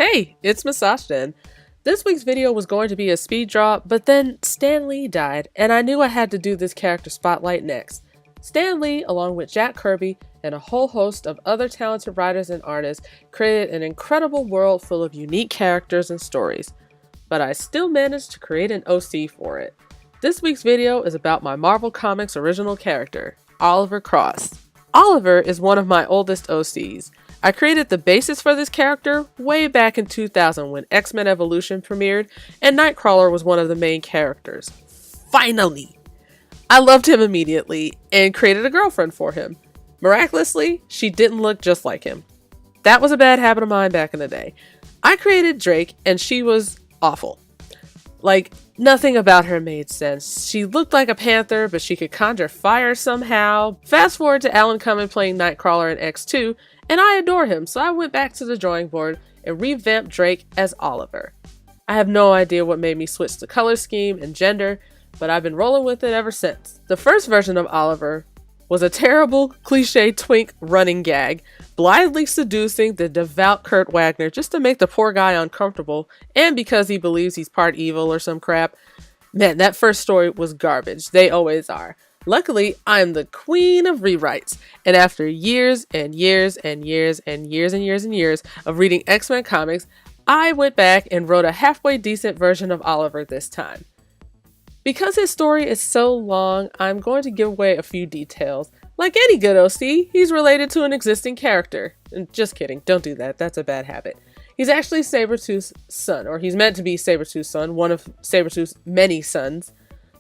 Hey, it's Musashden. This week's video was going to be a speed draw, but then Stan Lee died, and I knew I had to do this character spotlight next. Stan Lee, along with Jack Kirby and a whole host of other talented writers and artists, created an incredible world full of unique characters and stories. But I still managed to create an OC for it. This week's video is about my Marvel Comics original character, Oliver Croix. Oliver is one of my oldest OCs. I created the basis for this character way back in 2000 when X-Men Evolution premiered, and Nightcrawler was one of the main characters. Finally! I loved him immediately and created a girlfriend for him. Miraculously, she didn't look just like him. That was a bad habit of mine back in the day. I created Drake and she was awful. Nothing about her made sense. She looked like a panther, but she could conjure fire somehow. Fast forward to Alan Cumming playing Nightcrawler in X2, and I adore him, so I went back to the drawing board and revamped Drake as Oliver. I have no idea what made me switch the color scheme and gender, but I've been rolling with it ever since. The first version of Oliver was a terrible, cliche twink running gag, blithely seducing the devout Kurt Wagner just to make the poor guy uncomfortable, and because he believes he's part evil or some crap. Man, that first story was garbage. They always are. Luckily, I'm the queen of rewrites, and after years and years and years and years and years and years of reading X-Men comics, I went back and wrote a halfway decent version of Oliver this time. Because his story is so long, I'm going to give away a few details. Like any good OC, he's related to an existing character. And just kidding, don't do that, that's a bad habit. He's actually Sabretooth's son, or he's meant to be Sabretooth's son, one of Sabretooth's many sons.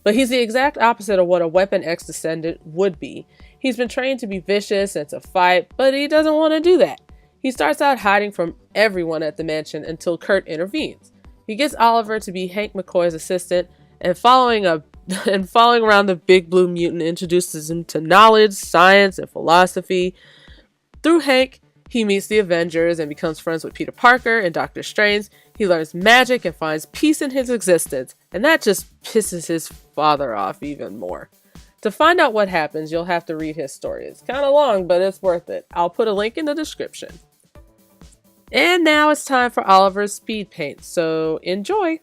But he's the exact opposite of what a Weapon X descendant would be. He's been trained to be vicious and to fight, but he doesn't want to do that. He starts out hiding from everyone at the mansion until Kurt intervenes. He gets Oliver to be Hank McCoy's assistant, and following around the big blue mutant introduces him to knowledge, science, and philosophy. Through Hank, he meets the Avengers and becomes friends with Peter Parker and Doctor Strange. He learns magic and finds peace in his existence, and that just pisses his father off even more. To find out what happens, you'll have to read his story. It's kind of long, but it's worth it. I'll put a link in the description. And now it's time for Oliver's speed paint, so enjoy!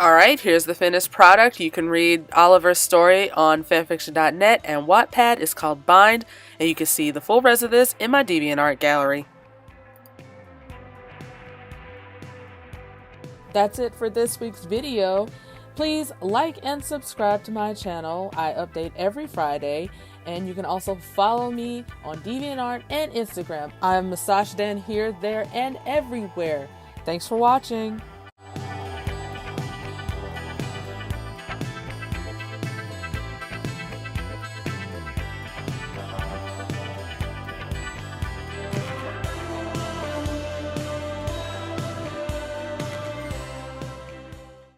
Alright, here's the finished product. You can read Oliver's story on fanfiction.net, and Wattpad is called Bind, and you can see the full res of this in my DeviantArt gallery. That's it for this week's video. Please like and subscribe to my channel. I update every Friday, and you can also follow me on DeviantArt and Instagram. I'm Musashden here, there, and everywhere. Thanks for watching.